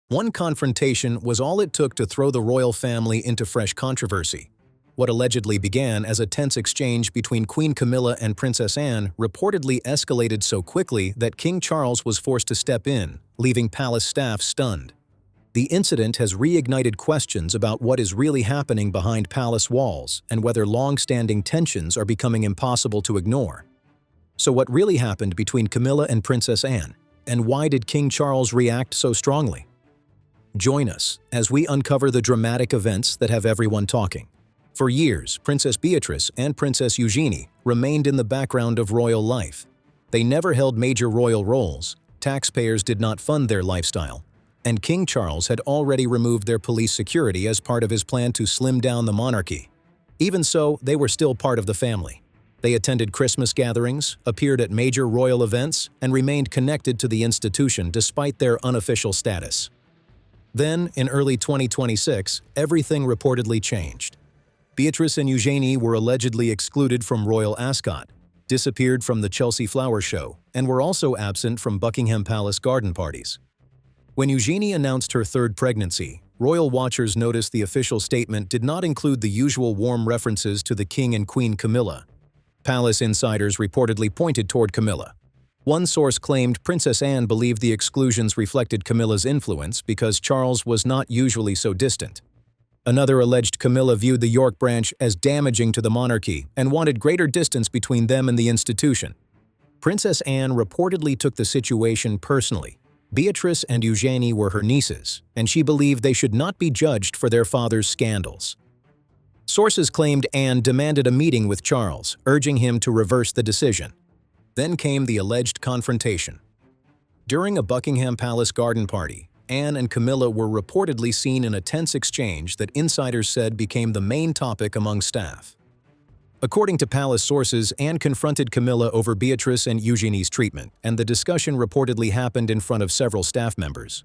One confrontation was all it took to throw the royal family into fresh controversy. What allegedly began as a tense exchange between Queen Camilla and Princess Anne reportedly escalated so quickly that King Charles was forced to step in, leaving palace staff stunned. The incident has reignited questions about what is really happening behind palace walls and whether long-standing tensions are becoming impossible to ignore. So what really happened between Camilla and Princess Anne, and why did King Charles react so strongly? Join us as we uncover the dramatic events that have everyone talking. For years, Princess Beatrice and Princess Eugenie remained in the background of royal life. They never held major royal roles, taxpayers did not fund their lifestyle, and King Charles had already removed their police security as part of his plan to slim down the monarchy. Even so, they were still part of the family. They attended Christmas gatherings, appeared at major royal events, and remained connected to the institution despite their unofficial status. Then, in early 2026, everything reportedly changed. Beatrice and Eugenie were allegedly excluded from Royal Ascot, disappeared from the Chelsea Flower Show, and were also absent from Buckingham Palace garden parties. When Eugenie announced her third pregnancy, royal watchers noticed the official statement did not include the usual warm references to the King and Queen Camilla. Palace insiders reportedly pointed toward Camilla. One source claimed Princess Anne believed the exclusions reflected Camilla's influence because Charles was not usually so distant. Another alleged Camilla viewed the York branch as damaging to the monarchy and wanted greater distance between them and the institution. Princess Anne reportedly took the situation personally. Beatrice and Eugenie were her nieces, and she believed they should not be judged for their father's scandals. Sources claimed Anne demanded a meeting with Charles, urging him to reverse the decision. Then came the alleged confrontation. During a Buckingham Palace garden party, Anne and Camilla were reportedly seen in a tense exchange that insiders said became the main topic among staff. According to palace sources, Anne confronted Camilla over Beatrice and Eugenie's treatment, and the discussion reportedly happened in front of several staff members.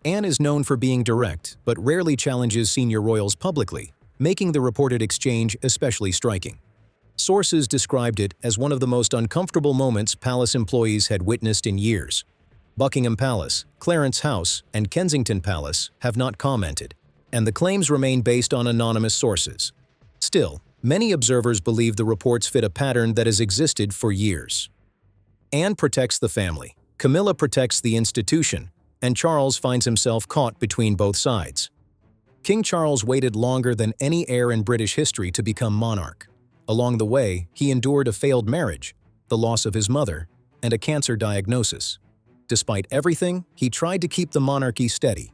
Anne is known for being direct, but rarely challenges senior royals publicly, making the reported exchange especially striking. Sources described it as one of the most uncomfortable moments palace employees had witnessed in years. Buckingham Palace, Clarence House, and Kensington Palace have not commented, and the claims remain based on anonymous sources. Still, many observers believe the reports fit a pattern that has existed for years. Anne protects the family, Camilla protects the institution, and Charles finds himself caught between both sides. King Charles waited longer than any heir in British history to become monarch. Along the way, he endured a failed marriage, the loss of his mother, and a cancer diagnosis. Despite everything, he tried to keep the monarchy steady.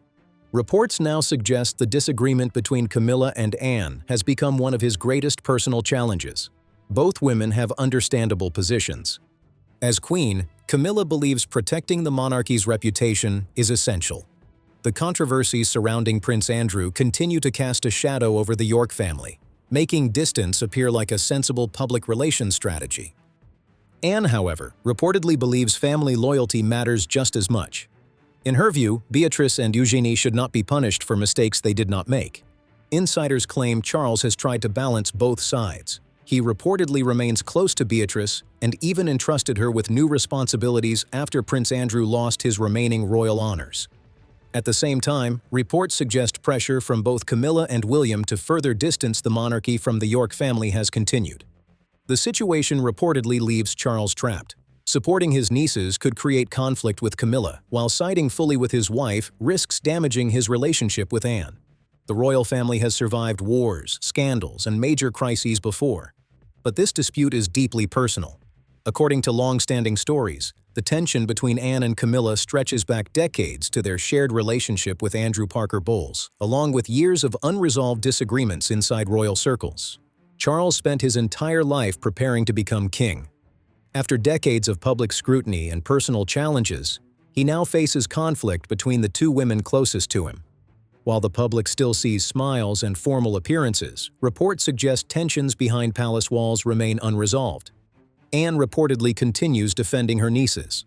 Reports now suggest the disagreement between Camilla and Anne has become one of his greatest personal challenges. Both women have understandable positions. As queen, Camilla believes protecting the monarchy's reputation is essential. The controversies surrounding Prince Andrew continue to cast a shadow over the York family, making distance appear like a sensible public relations strategy. Anne, however, reportedly believes family loyalty matters just as much. In her view, Beatrice and Eugenie should not be punished for mistakes they did not make. Insiders claim Charles has tried to balance both sides. He reportedly remains close to Beatrice and even entrusted her with new responsibilities after Prince Andrew lost his remaining royal honors. At the same time, reports suggest pressure from both Camilla and William to further distance the monarchy from the York family has continued. The situation reportedly leaves Charles trapped. Supporting his nieces could create conflict with Camilla, while siding fully with his wife risks damaging his relationship with Anne. The royal family has survived wars, scandals, and major crises before. But this dispute is deeply personal. According to long-standing stories, the tension between Anne and Camilla stretches back decades to their shared relationship with Andrew Parker Bowles, along with years of unresolved disagreements inside royal circles. Charles spent his entire life preparing to become king. After decades of public scrutiny and personal challenges, he now faces conflict between the two women closest to him. While the public still sees smiles and formal appearances, reports suggest tensions behind palace walls remain unresolved. Anne reportedly continues defending her nieces.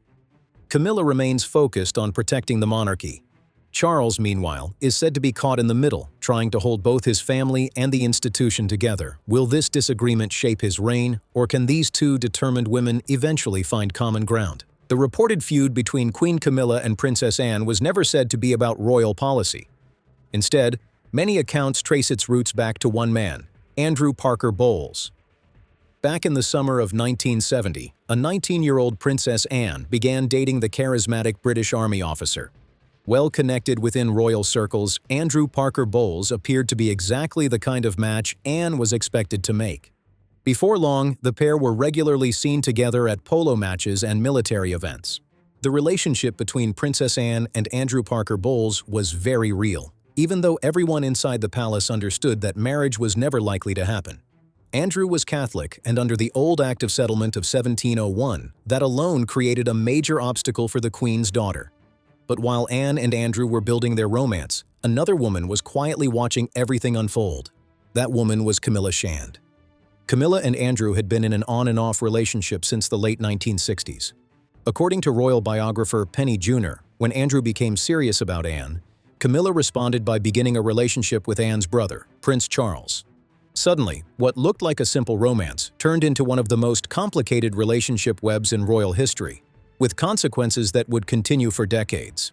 Camilla remains focused on protecting the monarchy. Charles, meanwhile, is said to be caught in the middle, trying to hold both his family and the institution together. Will this disagreement shape his reign, or can these two determined women eventually find common ground? The reported feud between Queen Camilla and Princess Anne was never said to be about royal policy. Instead, many accounts trace its roots back to one man, Andrew Parker Bowles. Back in the summer of 1970, a 19-year-old Princess Anne began dating the charismatic British Army officer. Well connected within royal circles, Andrew Parker Bowles appeared to be exactly the kind of match Anne was expected to make. Before long, the pair were regularly seen together at polo matches and military events. The relationship between Princess Anne and Andrew Parker Bowles was very real, even though everyone inside the palace understood that marriage was never likely to happen. Andrew was Catholic, and under the Old Act of Settlement of 1701, that alone created a major obstacle for the Queen's daughter. But while Anne and Andrew were building their romance, another woman was quietly watching everything unfold. That woman was Camilla Shand. Camilla and Andrew had been in an on-and-off relationship since the late 1960s. According to royal biographer Penny Junor, when Andrew became serious about Anne, Camilla responded by beginning a relationship with Anne's brother, Prince Charles. Suddenly, what looked like a simple romance turned into one of the most complicated relationship webs in royal history, with consequences that would continue for decades.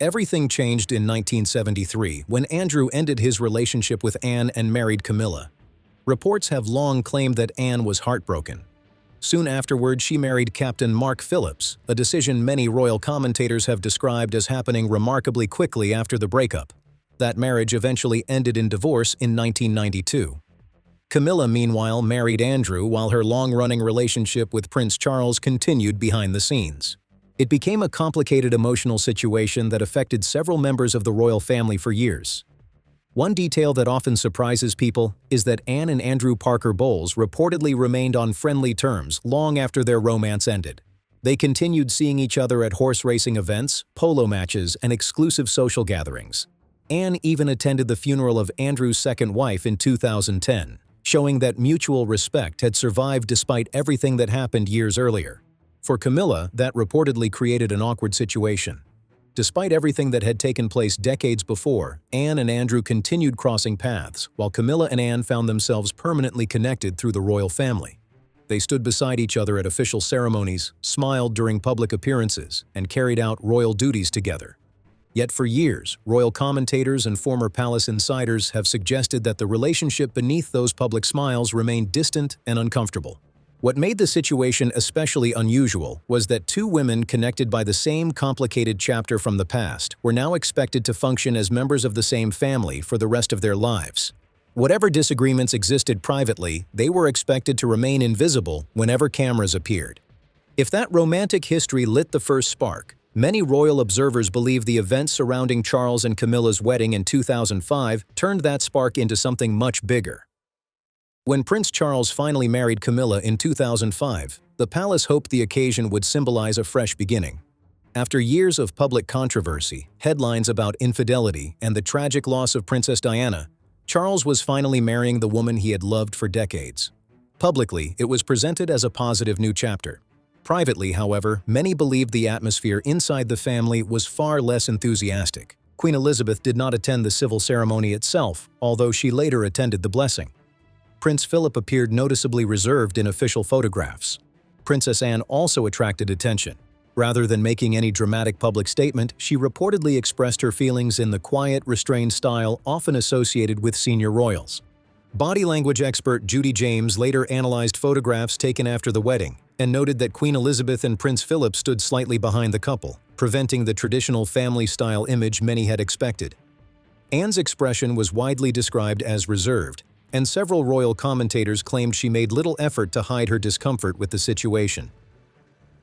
Everything changed in 1973 when Andrew ended his relationship with Anne and married Camilla. Reports have long claimed that Anne was heartbroken. Soon afterward, she married Captain Mark Phillips, a decision many royal commentators have described as happening remarkably quickly after the breakup. That marriage eventually ended in divorce in 1992. Camilla, meanwhile, married Andrew while her long-running relationship with Prince Charles continued behind the scenes. It became a complicated emotional situation that affected several members of the royal family for years. One detail that often surprises people is that Anne and Andrew Parker Bowles reportedly remained on friendly terms long after their romance ended. They continued seeing each other at horse racing events, polo matches, and exclusive social gatherings. Anne even attended the funeral of Andrew's second wife in 2010, showing that mutual respect had survived despite everything that happened years earlier. For Camilla, that reportedly created an awkward situation. Despite everything that had taken place decades before, Anne and Andrew continued crossing paths, while Camilla and Anne found themselves permanently connected through the royal family. They stood beside each other at official ceremonies, smiled during public appearances, and carried out royal duties together. Yet for years, royal commentators and former palace insiders have suggested that the relationship beneath those public smiles remained distant and uncomfortable. What made the situation especially unusual was that two women connected by the same complicated chapter from the past were now expected to function as members of the same family for the rest of their lives. Whatever disagreements existed privately, they were expected to remain invisible whenever cameras appeared. If that romantic history lit the first spark, many royal observers believe the events surrounding Charles and Camilla's wedding in 2005 turned that spark into something much bigger. When Prince Charles finally married Camilla in 2005, the palace hoped the occasion would symbolize a fresh beginning. After years of public controversy, headlines about infidelity, and the tragic loss of Princess Diana, Charles was finally marrying the woman he had loved for decades. Publicly, it was presented as a positive new chapter. Privately, however, many believed the atmosphere inside the family was far less enthusiastic. Queen Elizabeth did not attend the civil ceremony itself, although she later attended the blessing. Prince Philip appeared noticeably reserved in official photographs. Princess Anne also attracted attention. Rather than making any dramatic public statement, she reportedly expressed her feelings in the quiet, restrained style often associated with senior royals. Body language expert Judy James later analyzed photographs taken after the wedding and noted that Queen Elizabeth and Prince Philip stood slightly behind the couple, preventing the traditional family-style image many had expected. Anne's expression was widely described as reserved, and several royal commentators claimed she made little effort to hide her discomfort with the situation.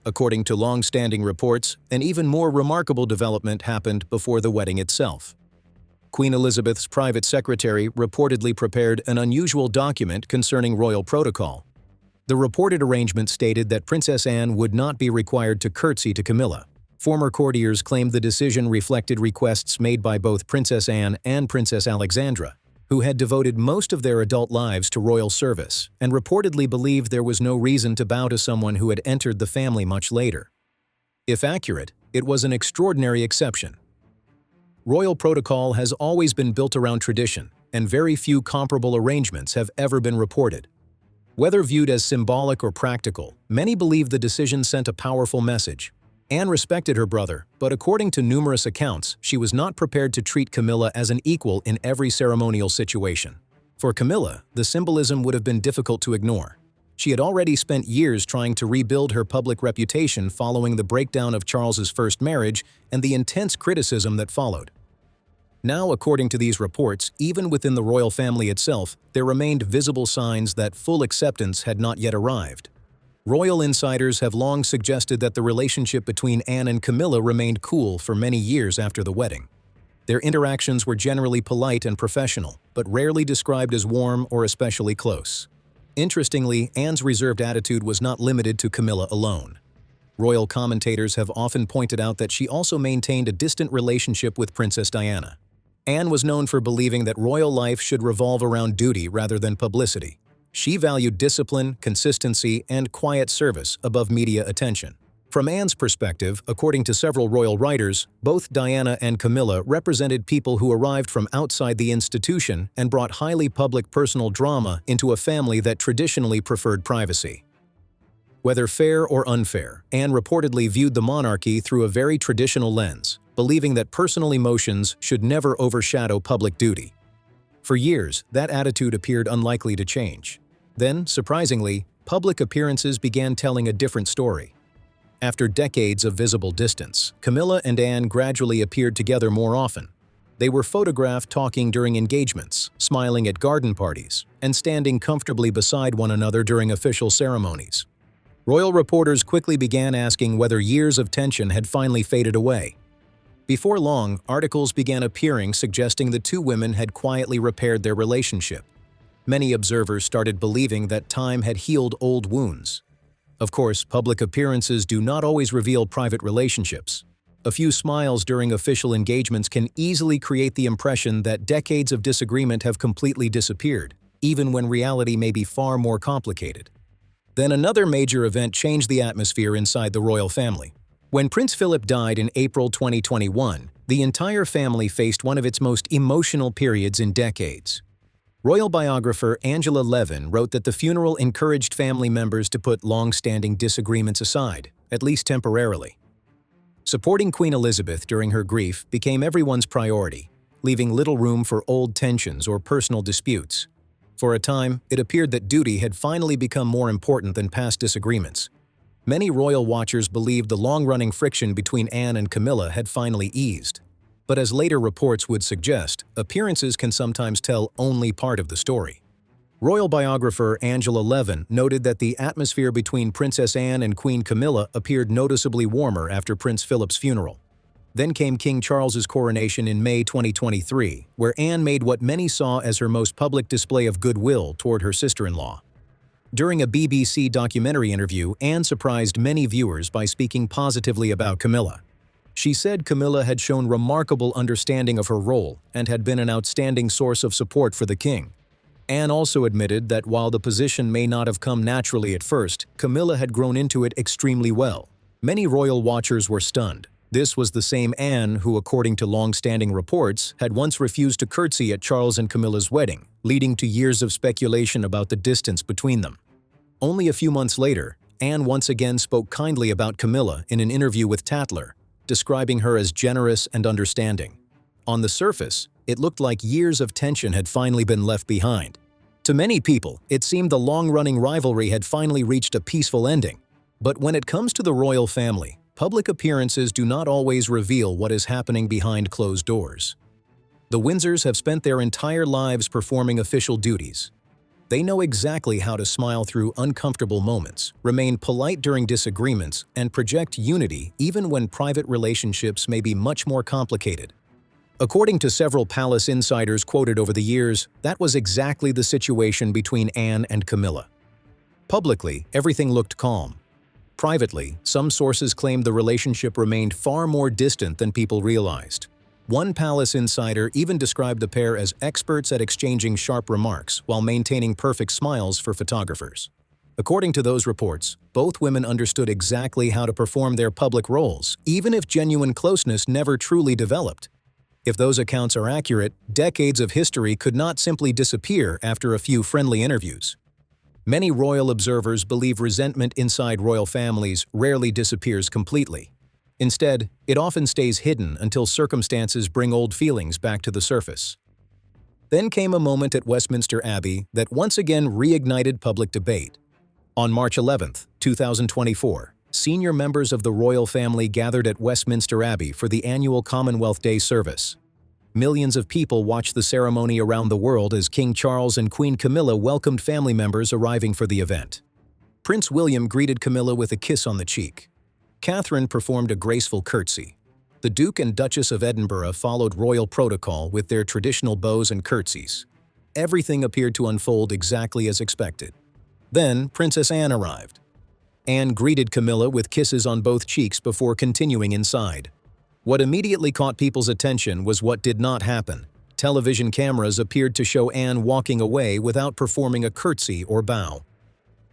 According to long-standing reports, an even more remarkable development happened before the wedding itself. Queen Elizabeth's private secretary reportedly prepared an unusual document concerning royal protocol. The reported arrangement stated that Princess Anne would not be required to curtsy to Camilla. Former courtiers claimed the decision reflected requests made by both Princess Anne and Princess Alexandra, who had devoted most of their adult lives to royal service and reportedly believed there was no reason to bow to someone who had entered the family much later. If accurate, it was an extraordinary exception. Royal protocol has always been built around tradition, and very few comparable arrangements have ever been reported. Whether viewed as symbolic or practical, many believe the decision sent a powerful message. Anne respected her brother, but according to numerous accounts, she was not prepared to treat Camilla as an equal in every ceremonial situation. For Camilla, the symbolism would have been difficult to ignore. She had already spent years trying to rebuild her public reputation following the breakdown of Charles's first marriage and the intense criticism that followed. Now, according to these reports, even within the royal family itself, there remained visible signs that full acceptance had not yet arrived. Royal insiders have long suggested that the relationship between Anne and Camilla remained cool for many years after the wedding. Their interactions were generally polite and professional, but rarely described as warm or especially close. Interestingly, Anne's reserved attitude was not limited to Camilla alone. Royal commentators have often pointed out that she also maintained a distant relationship with Princess Diana. Anne was known for believing that royal life should revolve around duty rather than publicity. She valued discipline, consistency, and quiet service above media attention. From Anne's perspective, according to several royal writers, both Diana and Camilla represented people who arrived from outside the institution and brought highly public personal drama into a family that traditionally preferred privacy. Whether fair or unfair, Anne reportedly viewed the monarchy through a very traditional lens, believing that personal emotions should never overshadow public duty. For years, that attitude appeared unlikely to change. Then, surprisingly, public appearances began telling a different story. After decades of visible distance, Camilla and Anne gradually appeared together more often. They were photographed talking during engagements, smiling at garden parties, and standing comfortably beside one another during official ceremonies. Royal reporters quickly began asking whether years of tension had finally faded away. Before long, articles began appearing suggesting the two women had quietly repaired their relationship. Many observers started believing that time had healed old wounds. Of course, public appearances do not always reveal private relationships. A few smiles during official engagements can easily create the impression that decades of disagreement have completely disappeared, even when reality may be far more complicated. Then another major event changed the atmosphere inside the royal family. When Prince Philip died in April 2021, the entire family faced one of its most emotional periods in decades. Royal biographer Angela Levin wrote that the funeral encouraged family members to put long-standing disagreements aside, at least temporarily. Supporting Queen Elizabeth during her grief became everyone's priority, leaving little room for old tensions or personal disputes. For a time, it appeared that duty had finally become more important than past disagreements. Many royal watchers believed the long-running friction between Anne and Camilla had finally eased. But as later reports would suggest, appearances can sometimes tell only part of the story. Royal biographer Angela Levin noted that the atmosphere between Princess Anne and Queen Camilla appeared noticeably warmer after Prince Philip's funeral. Then came King Charles's coronation in May 2023, where Anne made what many saw as her most public display of goodwill toward her sister-in-law. During a BBC documentary interview, Anne surprised many viewers by speaking positively about Camilla. She said Camilla had shown remarkable understanding of her role and had been an outstanding source of support for the king. Anne also admitted that while the position may not have come naturally at first, Camilla had grown into it extremely well. Many royal watchers were stunned. This was the same Anne who, according to long-standing reports, had once refused to curtsy at Charles and Camilla's wedding, leading to years of speculation about the distance between them. Only a few months later, Anne once again spoke kindly about Camilla in an interview with Tatler, describing her as generous and understanding. On the surface, it looked like years of tension had finally been left behind. To many people, it seemed the long-running rivalry had finally reached a peaceful ending. But when it comes to the royal family, public appearances do not always reveal what is happening behind closed doors. The Windsors have spent their entire lives performing official duties. They know exactly how to smile through uncomfortable moments, remain polite during disagreements, and project unity even when private relationships may be much more complicated. According to several palace insiders quoted over the years, that was exactly the situation between Anne and Camilla. Publicly, everything looked calm. Privately, some sources claimed the relationship remained far more distant than people realized. One palace insider even described the pair as experts at exchanging sharp remarks while maintaining perfect smiles for photographers. According to those reports, both women understood exactly how to perform their public roles, even if genuine closeness never truly developed. If those accounts are accurate, decades of history could not simply disappear after a few friendly interviews. Many royal observers believe resentment inside royal families rarely disappears completely. Instead, it often stays hidden until circumstances bring old feelings back to the surface. Then came a moment at Westminster Abbey that once again reignited public debate. On March 11, 2024, senior members of the royal family gathered at Westminster Abbey for the annual Commonwealth Day service. Millions of people watched the ceremony around the world as King Charles and Queen Camilla welcomed family members arriving for the event. Prince William greeted Camilla with a kiss on the cheek. Catherine performed a graceful curtsy. The Duke and Duchess of Edinburgh followed royal protocol with their traditional bows and curtsies. Everything appeared to unfold exactly as expected. Then, Princess Anne arrived. Anne greeted Camilla with kisses on both cheeks before continuing inside. What immediately caught people's attention was what did not happen. Television cameras appeared to show Anne walking away without performing a curtsy or bow.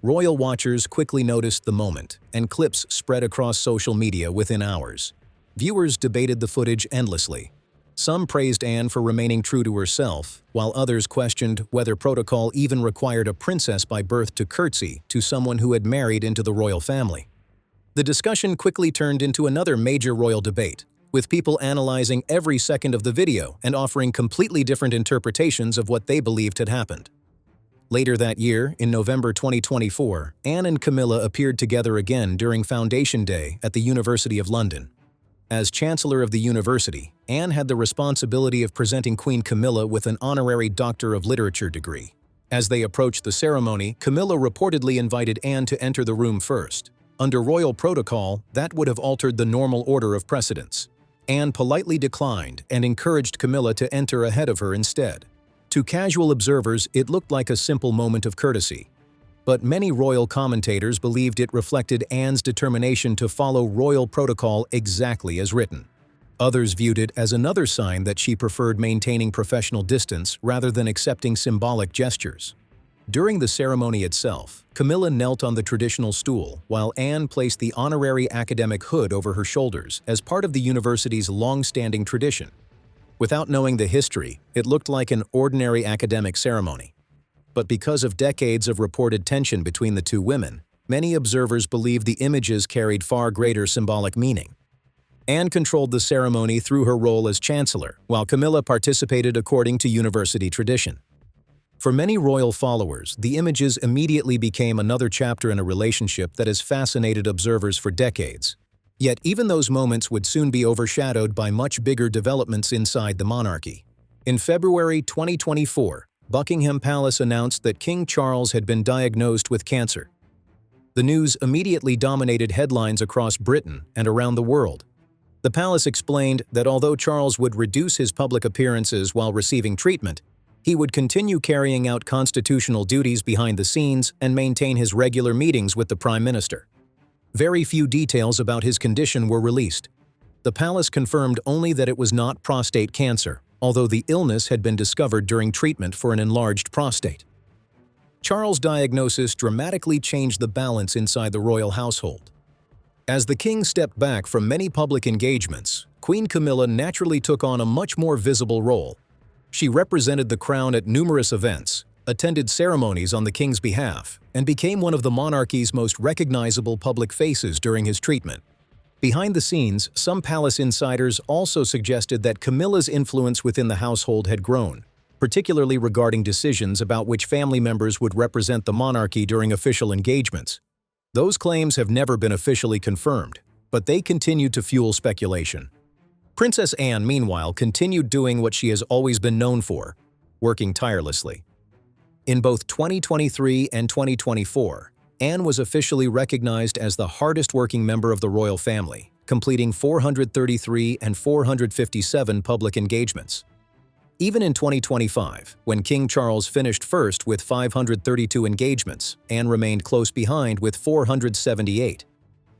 Royal watchers quickly noticed the moment, and clips spread across social media within hours. Viewers debated the footage endlessly. Some praised Anne for remaining true to herself, while others questioned whether protocol even required a princess by birth to curtsy to someone who had married into the royal family. The discussion quickly turned into another major royal debate, with people analyzing every second of the video and offering completely different interpretations of what they believed had happened. Later that year, in November 2024, Anne and Camilla appeared together again during Foundation Day at the University of London. As Chancellor of the University, Anne had the responsibility of presenting Queen Camilla with an honorary Doctor of Literature degree. As they approached the ceremony, Camilla reportedly invited Anne to enter the room first. Under royal protocol, that would have altered the normal order of precedence. Anne politely declined and encouraged Camilla to enter ahead of her instead. To casual observers, it looked like a simple moment of courtesy. But many royal commentators believed it reflected Anne's determination to follow royal protocol exactly as written. Others viewed it as another sign that she preferred maintaining professional distance rather than accepting symbolic gestures. During the ceremony itself, Camilla knelt on the traditional stool, while Anne placed the honorary academic hood over her shoulders as part of the university's long-standing tradition. Without knowing the history, it looked like an ordinary academic ceremony. But because of decades of reported tension between the two women, many observers believe the images carried far greater symbolic meaning. Anne controlled the ceremony through her role as chancellor, while Camilla participated according to university tradition. For many royal followers, the images immediately became another chapter in a relationship that has fascinated observers for decades. Yet even those moments would soon be overshadowed by much bigger developments inside the monarchy. In February 2024, Buckingham Palace announced that King Charles had been diagnosed with cancer. The news immediately dominated headlines across Britain and around the world. The palace explained that although Charles would reduce his public appearances while receiving treatment, he would continue carrying out constitutional duties behind the scenes and maintain his regular meetings with the Prime Minister. Very few details about his condition were released. The palace confirmed only that it was not prostate cancer, although the illness had been discovered during treatment for an enlarged prostate. Charles' diagnosis dramatically changed the balance inside the royal household. As the king stepped back from many public engagements, Queen Camilla naturally took on a much more visible role. She represented the crown at numerous events, attended ceremonies on the king's behalf, and became one of the monarchy's most recognizable public faces during his treatment. Behind the scenes, some palace insiders also suggested that Camilla's influence within the household had grown, particularly regarding decisions about which family members would represent the monarchy during official engagements. Those claims have never been officially confirmed, but they continued to fuel speculation. Princess Anne, meanwhile, continued doing what she has always been known for, working tirelessly. In both 2023 and 2024, Anne was officially recognized as the hardest-working member of the royal family, completing 433 and 457 public engagements. Even in 2025, when King Charles finished first with 532 engagements, Anne remained close behind with 478.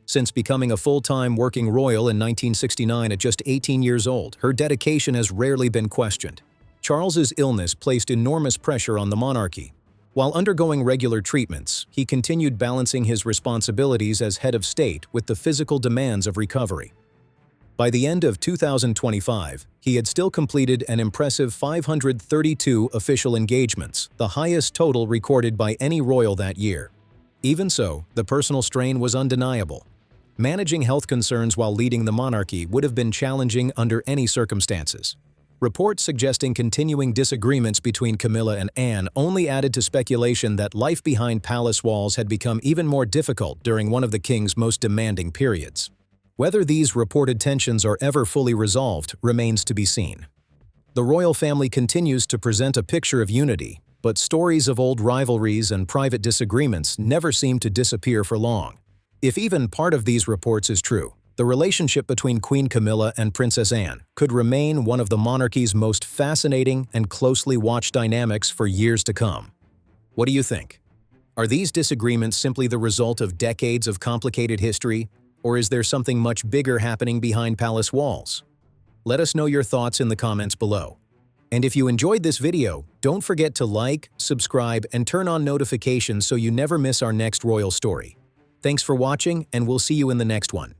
Since becoming a full-time working royal in 1969 at just 18 years old, her dedication has rarely been questioned. Charles's illness placed enormous pressure on the monarchy. While undergoing regular treatments, he continued balancing his responsibilities as head of state with the physical demands of recovery. By the end of 2025, he had still completed an impressive 532 official engagements, the highest total recorded by any royal that year. Even so, the personal strain was undeniable. Managing health concerns while leading the monarchy would have been challenging under any circumstances. Reports suggesting continuing disagreements between Camilla and Anne only added to speculation that life behind palace walls had become even more difficult during one of the king's most demanding periods. Whether these reported tensions are ever fully resolved remains to be seen. The royal family continues to present a picture of unity, but stories of old rivalries and private disagreements never seem to disappear for long. If even part of these reports is true, the relationship between Queen Camilla and Princess Anne could remain one of the monarchy's most fascinating and closely watched dynamics for years to come. What do you think? Are these disagreements simply the result of decades of complicated history, or is there something much bigger happening behind palace walls? Let us know your thoughts in the comments below. And if you enjoyed this video, don't forget to like, subscribe, and turn on notifications so you never miss our next royal story. Thanks for watching, and we'll see you in the next one.